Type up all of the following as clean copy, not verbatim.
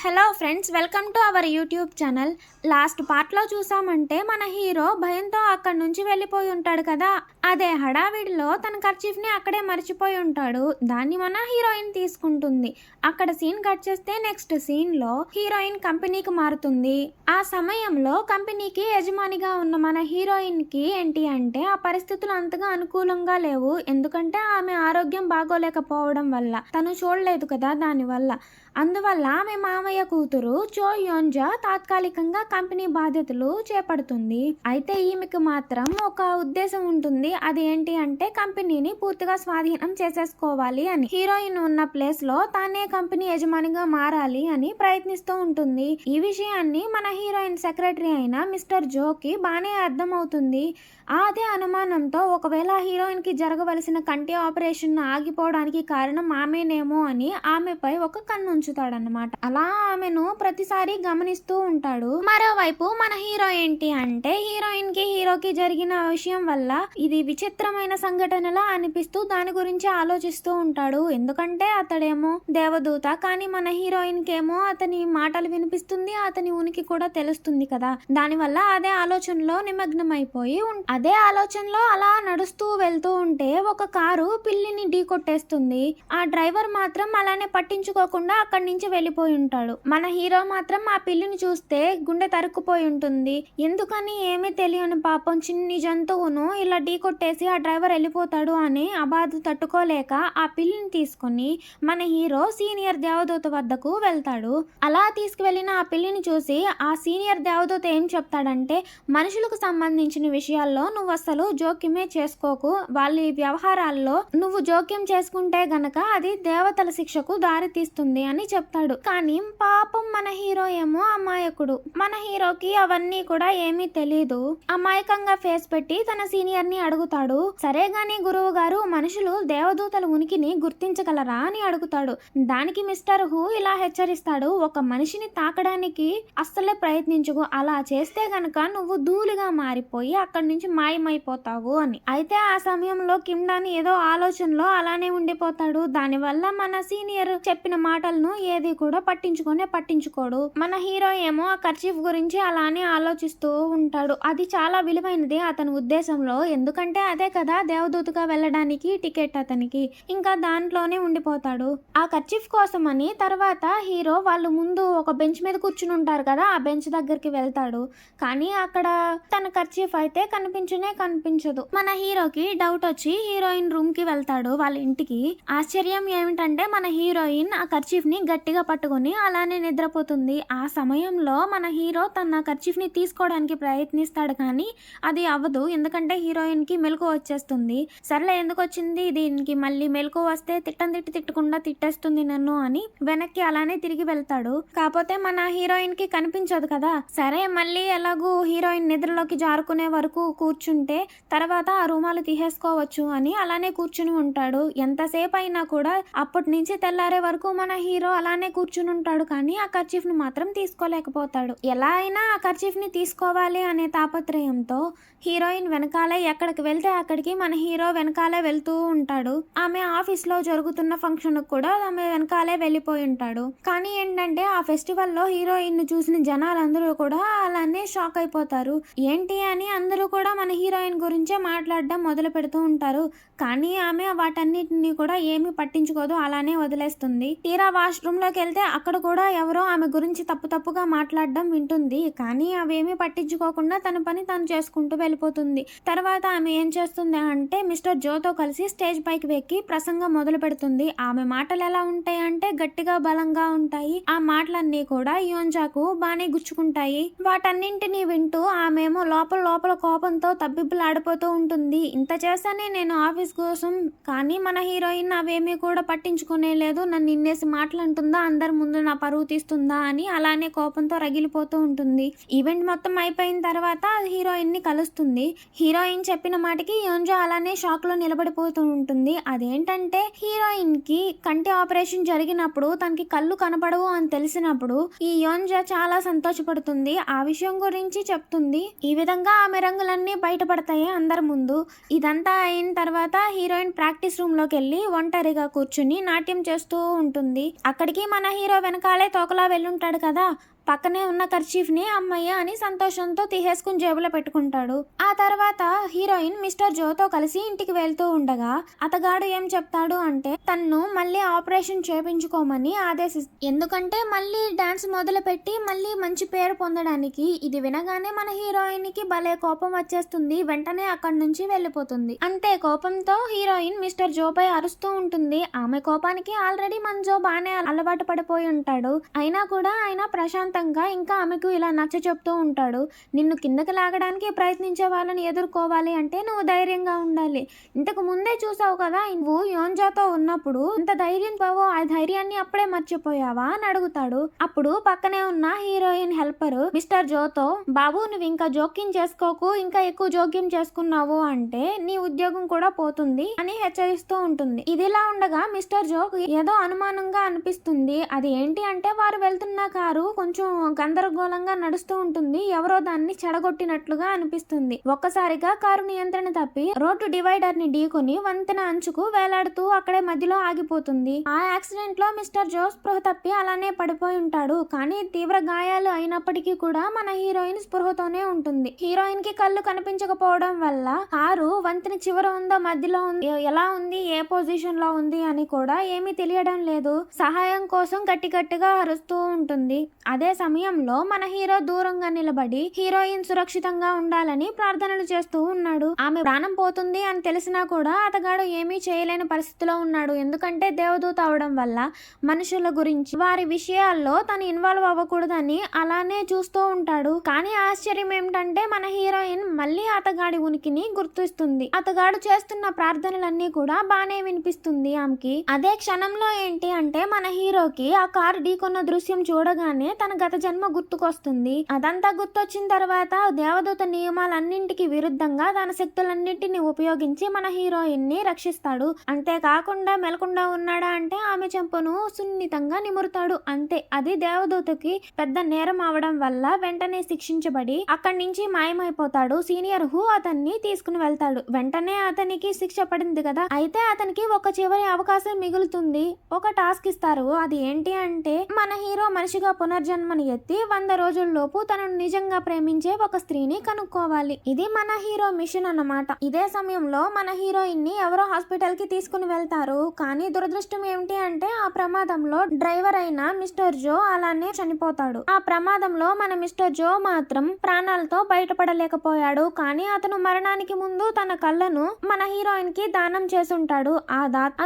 Hello friends, welcome to our YouTube channel. Last పార్ట్లో చూసామంటే మన హీరో భయంతో అక్కడి నుంచి వెళ్ళిపోయి ఉంటాడు కదా. అదే హడావిడిలో తన కర్చీఫ్ని అక్కడే మర్చిపోయి ఉంటాడు. దాన్ని మన హీరోయిన్ తీసుకుంటుంది. అక్కడ సీన్ కట్ చేస్తే నెక్స్ట్ సీన్లో హీరోయిన్ కంపెనీకి మారుతుంది. ఆ సమయంలో కంపెనీకి యజమానిగా ఉన్న మన హీరోయిన్కి ఏంటి అంటే ఆ పరిస్థితులు అంతగా అనుకూలంగా లేవు. ఎందుకంటే ఆమె ఆరోగ్యం బాగోలేకపోవడం వల్ల తను చూడలేదు కదా, దానివల్ల అందువల్ల ఆమె మామయ్య కూతురు చో యోన్జా తాత్కాలికంగా కంపెనీ బాధ్యతలు చేపడుతుంది. అయితే ఈమెకు మాత్రం ఒక ఉద్దేశం ఉంటుంది. అది ఏంటి అంటే కంపెనీని పూర్తిగా స్వాధీనం చేసేసుకోవాలి అని. హీరోయిన్ ఉన్న ప్లేస్ లో తానే కంపెనీ యజమానిగా మారాలి అని ప్రయత్నిస్తూ ఉంటుంది. ఈ విషయాన్ని మన హీరోయిన్ సెక్రటరీ అయిన మిస్టర్ జోకి బాగానే అర్థం అవుతుంది. అదే అనుమానంతో ఒకవేళ హీరోయిన్ కి జరగవలసిన కంటి ఆపరేషన్ ఆగిపోవడానికి కారణం ఆమెనేమో అని ఆమెపై ఒక కన్ను ఉంచుతాడనమాట. అలా ఆమెను ప్రతిసారి గమనిస్తూ ఉంటాడు. మరోవైపు మన హీరో ఏంటి అంటే హీరోయిన్ కి హీరోకి జరిగిన విషయం వల్ల ఇది విచిత్రమైన సంఘటనలా అనిపిస్తూ దాని గురించి ఆలోచిస్తూ ఉంటాడు. ఎందుకంటే అతడేమో దేవదూత, కానీ మన హీరోయిన్ కేమో అతని మాటలు వినిపిస్తుంది, అతని ఉనికి కూడా తెలుస్తుంది కదా. దానివల్ల అదే ఆలోచనలో నిమగ్నమైపోయి అదే ఆలోచనలో అలా నడుస్తూ వెళ్తూ ఉంటే ఒక కారు పిల్లిని ఢీ కొట్టేస్తుంది. ఆ డ్రైవర్ మాత్రం అలానే పట్టించుకోకుండా అక్కడి నుంచి వెళ్ళిపోయి ఉంటాడు. మన హీరో మాత్రం ఆ పిల్లిని చూస్తే గుండె తరుక్కుపోయి ఉంటుంది. ఎందుకని ఏమీ తెలియని పాపం చిన్ని జంతువును ఇలా ఢీ కొట్టేసి ఆ డ్రైవర్ వెళ్ళిపోతాడు అని ఆ బాధ తట్టుకోలేక ఆ పిల్లిని తీసుకుని మన హీరో సీనియర్ దేవదూత వద్దకు వెళ్తాడు. అలా తీసుకువెళ్ళిన ఆ పిల్లిని చూసి ఆ సీనియర్ దేవదూత ఏం చెప్తాడంటే, మనుషులకు సంబంధించిన విషయాల్లో నువ్వు అసలు జోక్యమే చేసుకోకు. వాళ్ళ వ్యవహారాల్లో నువ్వు జోక్యం చేసుకుంటే గనక అది దేవతల శిక్షకు దారి తీస్తుంది అని చెప్తాడు. కానీ పాపం మన హీరో ఏమో అమాయకుడు. మన హీరోకి అవన్నీ కూడా ఏమీ తెలీదు. అమాయకంగా ఫేస్ పెట్టి తన సీనియర్ ని అడుగుతాడు. సరే గాని గురువు గారు, మనుషులు దేవదూతల ఉనికిని గుర్తించగలరా అని అడుగుతాడు. దానికి మిస్టర్ హూ ఇలా హెచ్చరిస్తాడు, ఒక మనిషిని తాకడానికి అస్సలే ప్రయత్నించుకు. అలా చేస్తే గనక నువ్వు ధూళిగా మారిపోయి అక్కడి నుంచి మాయమైపోతావు అని. అయితే ఆ సమయంలో కిమ్డాని ఏదో ఆలోచనలో అలానే ఉండిపోతాడు. దానివల్ల మన సీనియర్ చెప్పిన మాటలను ఏది కూడా పట్టించుకోడు. మన హీరో ఏమో ఆ కర్చీఫ్ గురించి అలానే ఆలోచిస్తూ ఉంటాడు. అది చాలా విలువైనది అతని ఉద్దేశంలో. ఎందుకంటే అదే కదా దేవదూతగా వెళ్ళడానికి టికెట్ అతనికి. ఇంకా దాంట్లోనే ఉండిపోతాడు. ఆ కర్చీఫ్ కోసమని తర్వాత హీరో వాళ్ళు ముందు ఒక బెంచ్ మీద కూర్చుని ఉంటారు కదా, ఆ బెంచ్ దగ్గరికి వెళ్తాడు. కానీ అక్కడ తన కర్చీఫ్ అయితే కనిపించదు. మన హీరోకి డౌట్ వచ్చి హీరోయిన్ రూమ్ కి వెళ్తాడు, వాళ్ళ ఇంటికి. ఆశ్చర్యం ఏమిటంటే మన హీరోయిన్ ఆ కర్చీఫ్ ని గట్టిగా పట్టుకుని అలానే నిద్రపోతుంది. ఆ సమయంలో మన హీరో తన కర్చీఫ్ ని తీసుకోవడానికి ప్రయత్నిస్తాడు, కానీ అది అవ్వదు. ఎందుకంటే హీరోయిన్ కి మెలకు వచ్చేస్తుంది. సర్లే ఎందుకు వచ్చింది దీనికి, మళ్ళీ మెలకు వస్తే తిట్టకుండా తిట్టేస్తుంది నన్ను అని వెనక్కి అలానే తిరిగి వెళ్తాడు. కాకపోతే మన హీరోయిన్ కి కనిపించదు కదా. సరే మళ్ళీ ఎలాగూ హీరోయిన్ నిద్రలోకి జారుకునే వరకు కూర్చుంటే తర్వాత ఆ రూమాలు తీసేసుకోవచ్చు అని అలానే కూర్చుని ఉంటాడు. ఎంతసేపు అయినా కూడా అప్పటి నుంచి తెల్లారే వరకు మన హీరో అలానే కూర్చుని ఉంటాడు, కానీ ఆ కర్చీఫ్ ని మాత్రం తీసుకోలేకపోతాడు. ఎలా అయినా ఆ కర్చీఫ్ ని తీసుకోవాలి అనే తాపత్రయంతో హీరోయిన్ వెనకాలే ఎక్కడికి వెళ్తే అక్కడికి మన హీరో వెనకాలే వెళ్తూ ఉంటాడు. ఆమె ఆఫీస్ లో జరుగుతున్న ఫంక్షన్ కూడా ఆమె వెనకాలే వెళ్ళిపోయి ఉంటాడు. కానీ ఏంటంటే ఆ ఫెస్టివల్ లో హీరోయిన్ చూసిన జనాలందరూ కూడా అలానే షాక్ అయిపోతారు. ఏంటి అని అందరూ కూడా మన హీరోయిన్ గురించే మాట్లాడడం మొదలు పెడుతూ ఉంటారు. కానీ ఆమె వాటన్నిటిని కూడా ఏమీ పట్టించుకోదు, అలానే వదిలేస్తుంది. తీరా వాష్రూమ్ లోకి వెళ్తే అక్కడ కూడా ఎవరో ఆమె గురించి తప్పుగా మాట్లాడడం వింటుంది. కానీ అవేమీ పట్టించుకోకుండా తన పని తను చేసుకుంటూ వెళ్ళిపోతుంది. తర్వాత ఆమె ఏం చేస్తుంది అంటే మిస్టర్ జోతో కలిసి స్టేజ్ పైకి వెక్కి ప్రసంగం మొదలు పెడుతుంది. ఆమె మాటలు ఎలా ఉంటాయి అంటే గట్టిగా బలంగా ఉంటాయి. ఆ మాటలన్నీ కూడా యోన్జాకు బానే గుచ్చుకుంటాయి. వాటన్నింటినీ వింటూ ఆమెమో లోపల కోపంతో తబ్బిబ్బులాడిపోతూ ఉంటుంది. ఇంత చేశానే నేను ఆఫీస్ కోసం, కానీ మన హీరోయిన్ అవేమీ కూడా పట్టించుకునే లేదు. నన్ను ఇన్నేసి మాటలంటుందా, అందరి ముందు నా పరువు తీస్తుందా అని అలానే కోపంతో రగిలిపోతూ ఉంటుంది. ఈవెంట్ మొత్తం అయిపోయిన తర్వాత హీరోయిన్ ని కలుస్తుంది. హీరోయిన్ చెప్పిన మాటకి యోన్జా అలానే షాక్ లో నిలబడిపోతూ ఉంటుంది. అదేంటంటే హీరోయిన్ కి కంటి ఆపరేషన్ జరిగినప్పుడు తనకి కళ్ళు కనపడవు అని తెలిసినప్పుడు ఈ యోన్జా చాలా సంతోషపడుతుంది. ఆ విషయం గురించి చెప్తుంది. ఈ విధంగా ఆమె రంగులన్నీ బయటపడతాయి అందరి ముందు. ఇదంతా అయిన తర్వాత హీరోయిన్ ప్రాక్టీస్ రూమ్ లోకి వెళ్ళి ఒంటరిగా కూర్చుని నాట్యం చేస్తూ ఉంటుంది. అక్కడ అక్కడికి మన హీరో వెనకాలే తోకలా వెళ్ళుంటాడు కదా, పక్కనే ఉన్న కర్చీఫ్ని అమ్మయ్య అని సంతోషంతో తీసేసుకుని జేబులో పెట్టుకుంటాడు. ఆ తర్వాత హీరోయిన్ మిస్టర్ జోతో కలిసి ఇంటికి వెళ్తూ ఉండగా అతగాడు ఏం చెప్తాడు అంటే తన్ను మళ్ళీ ఆపరేషన్ చేపించుకోమని ఎందుకంటే మళ్ళీ డాన్స్ మొదలు పెట్టి మళ్ళీ మంచి పేరు పొందడానికి. ఇది వినగానే మన హీరోయిన్ కి భలే కోపం వచ్చేస్తుంది. వెంటనే అక్కడి నుంచి వెళ్ళిపోతుంది. అంతే కోపంతో హీరోయిన్ మిస్టర్ జోపై అరుస్తూ ఉంటుంది. ఆమె కోపానికి ఆల్రెడీ మన జో బానే అలవాటు పడిపోయి ఉంటాడు. అయినా కూడా ఆయన ప్రశాంతంగా ఇంకా ఆమెకు ఇలా నచ్చ చెప్తూ ఉంటాడు. నిన్ను కిందకి లాగడానికి ప్రయత్నించే వాళ్ళని ఎదుర్కోవాలి అంటే నువ్వు ధైర్యంగా ఉండాలి. ఇంతకు ముందే చూసావు కదా, నువ్వు యోన్జాతో ఉన్నప్పుడు ఇంత ధైర్యం పోవో, ఆ ధైర్యాన్ని అప్పుడే మర్చిపోయావా అని అడుగుతాడు. అప్పుడు పక్కనే ఉన్న హీరోయిన్ హెల్పర్ మిస్టర్ జోతో, బాబు నువ్వు ఇంకా జోక్యం చేసుకోకు, ఇంకా ఎక్కువ జోక్యం చేసుకున్నావు అంటే నీ ఉద్యోగం కూడా పోతుంది అని హెచ్చరిస్తూ ఉంటుంది. ఇదిలా ఉండగా మిస్టర్ జో ఏదో అనుమానంగా అనిపిస్తుంది. అది ఏంటి అంటే వారు వెళ్తున్న కారు కొంచెం గందరగోళంగా నడుస్తూ ఉంటుంది. ఎవరో దాన్ని చెడగొట్టినట్లుగా అనిపిస్తుంది. ఒక్కసారిగా కారు నియంత్రణ తప్పి రోడ్డు డివైడర్ ని ఢీకొని వంతెన అంచుకు వేలాడుతూ అక్కడే మధ్యలో ఆగిపోతుంది. ఆ యాక్సిడెంట్ లో మిస్టర్ జో స్పృహ తప్పి అలానే పడిపోయి ఉంటాడు. కానీ తీవ్ర గాయాలు అయినప్పటికీ కూడా మన హీరోయిన్ స్పృహతోనే ఉంటుంది. హీరోయిన్ కి కళ్ళు కనిపించకపోవడం వల్ల కారు వంతెన చివర ఉందో మధ్యలో ఉంది, ఎలా ఉంది, ఏ పొజిషన్ లో ఉంది అని కూడా ఏమీ తెలియడం లేదు. సహాయం కోసం గట్టిగా అరుస్తూ ఉంటుంది. అదే సమయంలో మన హీరో దూరంగా నిలబడి హీరోయిన్ సురక్షితంగా ఉండాలని ప్రార్థనలు చేస్తూ ఉన్నాడు. ఆమె ప్రాణం పోతుంది అని తెలిసినా కూడా అతగాడు ఏమీ చేయలేని పరిస్థితిలో ఉన్నాడు. ఎందుకంటే దేవదూత అవడం వల్ల మనుషుల గురించి వారి విషయాల్లో తను ఇన్వాల్వ్ అవ్వకూడదని అలానే చూస్తూ ఉంటాడు. కానీ ఆశ్చర్యం ఏమిటంటే మన హీరోయిన్ మళ్ళీ అతగాడి ఉనికిని గుర్తిస్తుంది. అతగాడు చేస్తున్న ప్రార్థనలన్నీ కూడా బానే వినిపిస్తుంది ఆమెకి. అదే క్షణంలో ఏంటి అంటే మన హీరోకి ఆ కారు ఢీకొన్న దృశ్యం చూడగానే తన గత జన్మ గుర్తుకొస్తుంది. అదంతా గుర్తొచ్చిన తర్వాత దేవదూత నియమాలన్నింటికి విరుద్ధంగా తన శక్తులన్నింటినీ ఉపయోగించి మన హీరోయిన్ ని రక్షిస్తాడు. అంతేకాకుండా మెలకుండా ఉన్నాడా అంటే ఆమె చెంపను సున్నితంగా నిమురుతాడు. అంతే, అది దేవదూతకి పెద్ద నేరం అవడం వల్ల వెంటనే శిక్షించబడి అక్కడి నుంచి మాయమైపోతాడు. సీనియర్ హూ అతన్ని తీసుకుని వెళ్తాడు. వెంటనే అతనికి శిక్ష పడింది కదా, అయితే అతనికి ఒక చివరి అవకాశం మిగులుతుంది. ఒక టాస్క్ ఇస్తారు. అది ఏంటి అంటే మన హీరో మనిషిగా పునర్జన్మని ఎత్తి 100 రోజుల్లోపు తనను నిజంగా ప్రేమించే ఒక స్త్రీని కనుక్కోవాలి. ఇది మన హీరో మిషన్ అన్నమాట. ఇదే సమయంలో మన హీరోయిన్ ని ఎవరో హాస్పిటల్ కి తీసుకుని వెళ్తారు. కానీ దురదృష్టం ఏమిటి అంటే ఆ ప్రమాదంలో డ్రైవర్ అయిన మిస్టర్ జో అలానే చనిపోతాడు. ఆ ప్రమాదంలో మన మిస్టర్ జో మాత్రం ప్రాణాలతో బయటపడలేకపోయాడు. కానీ అతను మరణానికి ముందు తన కళ్ళను మన హీరోయిన్ కి దానం చేసుంటాడు.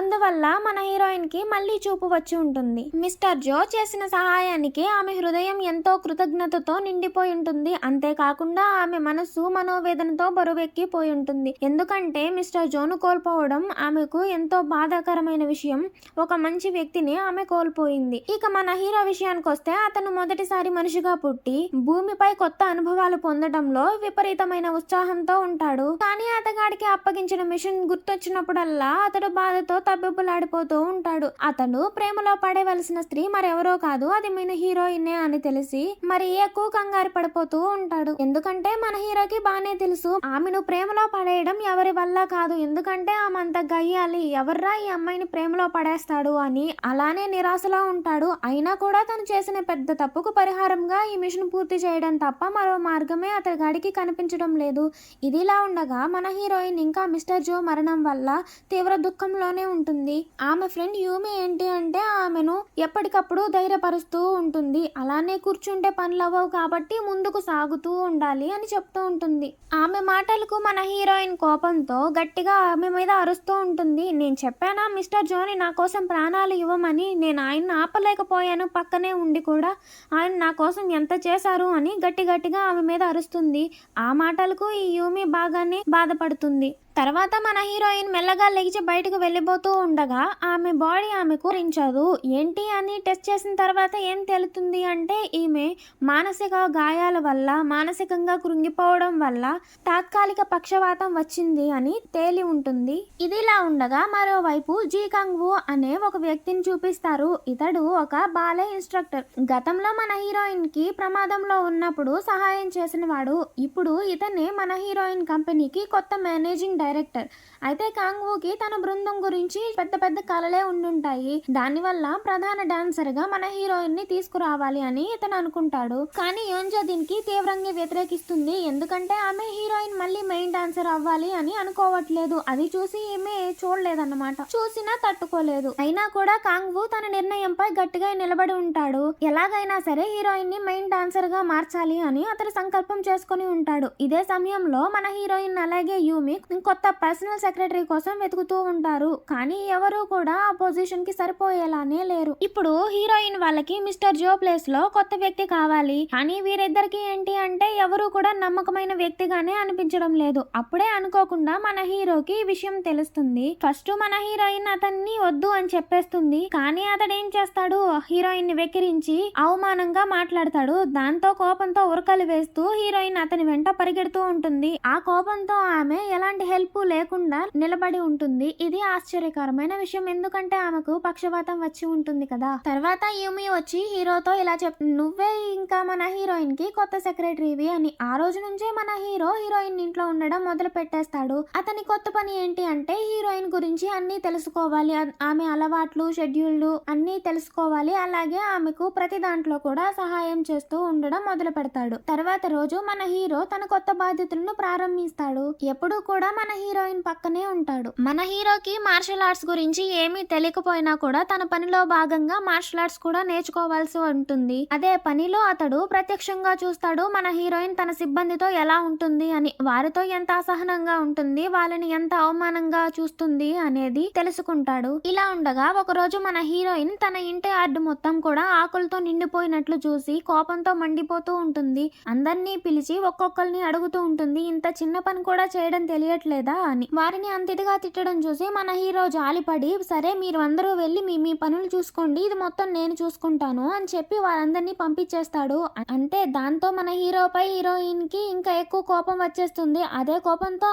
అందువల్ల మన హీరోయిన్ కి మళ్ళీ చూపు వచ్చి ఉంటుంది. మిస్టర్ జో చేసిన సహాయానికి ఆమె హృదయం ఎంతో కృతజ్ఞతతో నిండిపోయి ఉంటుంది. అంతేకాకుండా ఆమె మనస్సు మనోవేదనతో బరువెక్కిపోయి ఉంటుంది. ఎందుకంటే మిస్టర్ జోను కోల్పోవడం ఆమెకు ఎంతో బాధాకరమైన విషయం. ఒక మంచి వ్యక్తిని ఆమె కోల్పోయింది. ఇక మన హీరో విషయానికి వస్తే అతను మొదటిసారి మనిషిగా పుట్టి భూమిపై కొత్త అనుభవాలు పొందడంలో విపరీతమైన ఉత్సాహంతో ఉంటాడు. కానీ అతగాడికి అప్పగించిన మిషన్ గుర్తొచ్చినప్పుడల్లా అతడు బాధతో తబ్బిబ్బులాడిపోతూ ఉంటాడు. అతడు ప్రేమలో పడవలసిన స్త్రీ మరెవరో కాదు, అది మన హీరోయినే అని తెలిసి మరి ఎక్కువ కంగారు పడిపోతూ ఉంటాడు. ఎందుకంటే మన హీరోకి బానే తెలుసు ఆమెను ప్రేమలో పడేయడం ఎవరి వల్ల కాదు. ఎందుకంటే ఆమె అంత గయ్యాలి, ఎవర్రా ఈ అమ్మాయిని ప్రేమలో పడేస్తాడు అని అలానే నిరాశలో ఉంటాడు. అయినా కూడా తను చేసిన పెద్ద తప్పుకు పరిహారంగా ఈ మిషన్ పూర్తి చేయడం తప్ప మరో మార్గమే అతని గాడికి కనిపించడం లేదు. ఇదిలా ఉండగా మన హీరోయిన్ ఇంకా మిస్టర్ జో మరణం వల్ల తీవ్ర దుఃఖంలోనే ఉంటుంది. ఆమె ఫ్రెండ్ యూమి ఏంటి అంటే ఆమెను ఎప్పటికప్పుడు ధైర్యపరుస్తూ ఉంటుంది. అలానే కూర్చుంటే పనులవ్వవు కాబట్టి ముందుకు సాగుతూ ఉండాలి అని చెప్తూ ఉంటుంది. ఆమె మాటలకు మన హీరోయిన్ కోపంతో గట్టిగా ఆమె మీద అరుస్తూ ఉంటుంది. నేను చెప్పానా మిస్టర్ జోని నా కోసం ప్రాణాలు ఇవ్వమని, నేను ఆయన్ని ఆపలేకపోయాను, పక్కనే ఉండి కూడా ఆయన నా కోసం ఎంత చేశారు అని గట్టిగా ఆమె మీద అరుస్తుంది. ఆ మాటలకు ఈ యూమి బాగానే బాధపడుతుంది. తర్వాత మన హీరోయిన్ మెల్లగా లేచి బయటకు వెళ్ళిపోతూ ఉండగా ఆమె బాడీ ఆమెకు రించదు. ఏంటి అని టెస్ట్ చేసిన తర్వాత ఏం తెలుస్తుంది అంటే ఈమె మానసిక గాయాల వల్ల మానసికంగా కృంగిపోవడం వల్ల తాత్కాలిక పక్షవాతం వచ్చింది అని తేలి ఉంటుంది. ఇదిలా ఉండగా మరోవైపు జీ కంగ్ వూ అనే ఒక వ్యక్తిని చూపిస్తారు. ఇతడు ఒక బాలే ఇన్స్ట్రక్టర్. గతంలో మన హీరోయిన్ కి ప్రమాదంలో ఉన్నప్పుడు సహాయం చేసిన వాడు. ఇప్పుడు ఇతనే మన హీరోయిన్ కంపెనీకి కొత్త మేనేజింగ్ డైరెక్టర్. అయితే కాంగ్వూకి తన బృందం గురించి పెద్ద పెద్ద కలలే ఉండుంటాయి. దానివల్ల ప్రధాన డాన్సర్ గా మన హీరోయిన్ ని తీసుకురావాలి అని ఇతను అనుకుంటాడు. కానీ యోంజా దీనికి తీవ్రంగా వ్యతిరేకిస్తుంది. ఎందుకంటే ఆమె హీరోయిన్ మళ్ళీ మెయిన్ డాన్సర్ అవ్వాలి అని అనుకోవట్లేదు. అది చూసి ఈమె చూడలేదన్నమాట. చూసినా తట్టుకోలేదు. అయినా కూడా కాంగ్వూ తన నిర్ణయంపై గట్టిగా నిలబడి ఉంటాడు. ఎలాగైనా సరే హీరోయిన్ ని మెయిన్ డాన్సర్ గా మార్చాలి అని అతను సంకల్పం చేసుకుని ఉంటాడు. ఇదే సమయంలో మన హీరోయిన్ అలాగే యూమి కొత్త పర్సనల్ సెక్రటరీ కోసం వెతుకుతూ ఉంటారు. కానీ ఎవరు కూడా ఆ పొజిషన్ కి సరిపోయేలానే లేరు. ఇప్పుడు హీరోయిన్ వాళ్ళకి మిస్టర్ జో ప్లేస్ లో కొత్త వ్యక్తి కావాలి. కానీ వీరిద్దరికి ఏంటి అంటే ఎవరు కూడా నమ్మకమైన వ్యక్తిగానే అనిపించడం లేదు. అప్పుడే అనుకోకుండా మన హీరోకి ఈ విషయం తెలుస్తుంది. ఫస్ట్ మన హీరోయిన్ అతన్ని వద్దు అని చెప్పేస్తుంది. కానీ అతడు ఏం చేస్తాడు, హీరోయిన్ ని వెక్కిరించి అవమానంగా మాట్లాడతాడు. దాంతో కోపంతో ఉరకలు వేస్తూ హీరోయిన్ అతని వెంట పరిగెడుతూ ఉంటుంది. ఆ కోపంతో ఆమె ఎలాంటి హెల్ప్ లేకుండా నిలబడి ఉంటుంది. ఇది ఆశ్చర్యకరమైన విషయం, ఎందుకంటే ఆమెకు పక్షవాతం వచ్చి ఉంటుంది కదా. తర్వాత యూమి వచ్చి హీరోతో ఇలా చెప్తుంది, నువ్వే ఇంకా మన హీరోయిన్ కి కొత్త సెక్రటరీవి అని. ఆ రోజు నుంచే మన హీరోయిన్ ఇంట్లో ఉండడం మొదలు పెట్టేస్తాడు. అతని కొత్త పని ఏంటి అంటే హీరోయిన్ గురించి అన్ని తెలుసుకోవాలి. ఆమె అలవాట్లు, షెడ్యూల్లు అన్ని తెలుసుకోవాలి. అలాగే ఆమెకు ప్రతి దాంట్లో కూడా సహాయం చేస్తూ ఉండడం మొదలు పెడతాడు. తర్వాత రోజు మన హీరో తన కొత్త బాధ్యతలను ప్రారంభిస్తాడు. ఎప్పుడు కూడా మన హీరోయిన్ పక్కనే ఉంటాడు. మన హీరోకి మార్షల్ ఆర్ట్స్ గురించి ఏమీ తెలియకపోయినా కూడా తన పనిలో భాగంగా మార్షల్ ఆర్ట్స్ కూడా నేర్చుకోవాల్సి ఉంటుంది. అదే పనిలో అతడు ప్రత్యక్షంగా చూస్తాడు మన హీరోయిన్ తన సిబ్బందితో ఎలా ఉంటుంది అని, వారితో ఎంత అసహనంగా ఉంటుంది, వాళ్ళని ఎంత అవమానంగా చూస్తుంది అనేది తెలుసుకుంటాడు. ఇలా ఉండగా ఒకరోజు మన హీరోయిన్ తన ఇంటి యార్డ్ మొత్తం కూడా ఆకులతో నిండిపోయినట్లు చూసి కోపంతో మండిపోతూ ఉంటుంది. అందరినీ పిలిచి ఒక్కొక్కరిని అడుగుతూ ఉంటుంది, ఇంత చిన్న పని కూడా చేయడం తెలియట్లేదా అని. వారిని అంతిదిగా తిట్టడం చూసి మన హీరో జాలిపడి, సరే మీరు అందరూ వెళ్ళి మీ పనులు చూసుకోండి, ఇది మొత్తం నేను చూసుకుంటాను అని చెప్పి వారందరినీ పంపించేస్తాడు. అంటే దాంతో మన హీరోపై హీరోయిన్ కి ఇంకా ఎక్కువ కోపం వచ్చేస్తుంది. అదే కోపంతో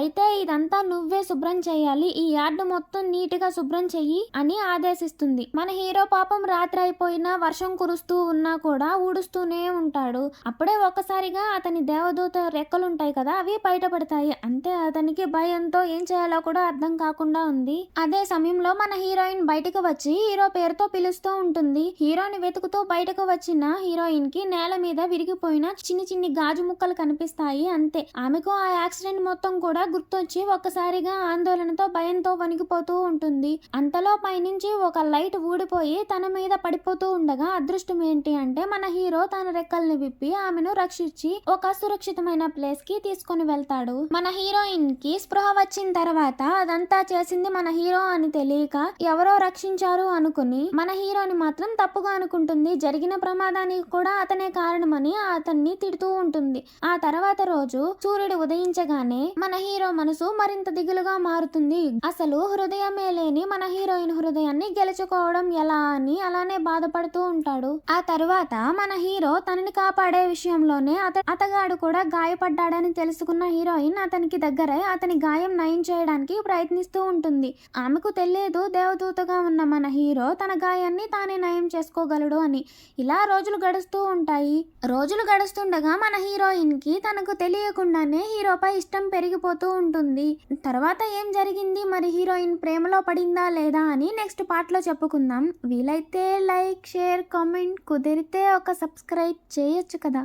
అయితే ఇదంతా నువ్వే శుభ్రం చేయాలి, ఈ యార్డ్ మొత్తం నీట్ గా శుభ్రం చెయ్యి అని ఆదేశిస్తుంది. మన హీరో పాపం రాత్రి అయిపోయినా వర్షం కురుస్తూ ఉన్నా కూడా ఊడుస్తూనే ఉంటాడు. అప్పుడే ఒక్కసారిగా అతని దేవదూత రెక్కలుంటాయి కదా, అవి బయటపడతాయి. అంతే అతనికి భయంతో ఏం చేయాలో కూడా అర్థం కాకుండా ఉంది. అదే సమయంలో మన హీరోయిన్ బయటకు వచ్చి హీరో పేరుతో పిలుస్తూ ఉంటుంది. హీరోని వెతుకుతూ బయటకు వచ్చిన హీరోయిన్ కి నేల మీద విరిగిపోయిన చిన్ని గాజు ముక్కలు కనిపిస్తాయి. అంతే ఆమెకు ఆ యాక్సిడెంట్ మొత్తం కూడా గుర్తొచ్చి ఒక్కసారిగా ఆందోళనతో భయంతో వణికిపోతూ ఉంటుంది. అంతలో పైనుంచి ఒక లైట్ ఊడిపోయి తన మీద పడిపోతూ ఉండగా అదృష్టం ఏంటి అంటే మన హీరో తన రెక్కల్ని విప్పి ఆమెను రక్షించి ఒక సురక్షితమైన ప్లేస్ కి తీసుకొని వెళ్తాడు. మన హీరోయిన్ కి స్పృహ వచ్చిన తర్వాత అదంతా చేసింది మన హీరో అని తెలియక ఎవరో రక్షించారు అనుకుని మన హీరోని మాత్రం తప్పుగా అనుకుంటుంది. జరిగిన ప్రమాదానికి కూడా అతనే కారణమని అతన్ని తిడుతూ ఉంటుంది. ఆ తర్వాత రోజు సూర్యుడు ఉదయించగానే మన హీరో మనసు మరింత దిగులుగా మారుతుంది. అసలు హృదయమే లేని మన హీరోయిన్ హృదయాన్ని గెలుచుకోవడం ఎలా అని అలానే బాధపడుతూ ఉంటాడు. ఆ తర్వాత మన హీరో తనని కాపాడే విషయంలోనే అతగాడు కూడా గాయపడ్డాడని తెలుసుకున్న హీరోయిన్ అతనికి దగ్గరై అతని గాయం నయం చేయడానికి ప్రయత్నిస్తూ ఉంటుంది. ఆమెకు తెలియదు దేవదూతగా ఉన్న మన హీరో తన గాయాన్ని తానే నయం చేసుకోగలడు అని. ఇలా రోజులు గడుస్తూ ఉంటాయి. రోజులు గడుస్తుండగా మన హీరోయిన్ కి తనకు తెలియకుండానే హీరోపై ఇష్టం పెరిగిపోతూ ఉంటుంది. తర్వాత ఏం జరిగింది, మరి హీరోయిన్ ప్రేమలో పడిందా లేదా అని నెక్స్ట్ పార్ట్ లో చెప్పుకుందాం. వీలైతే లైక్, షేర్, కామెంట్, కుదిరితే ఒక సబ్స్క్రైబ్ చేయొచ్చు కదా.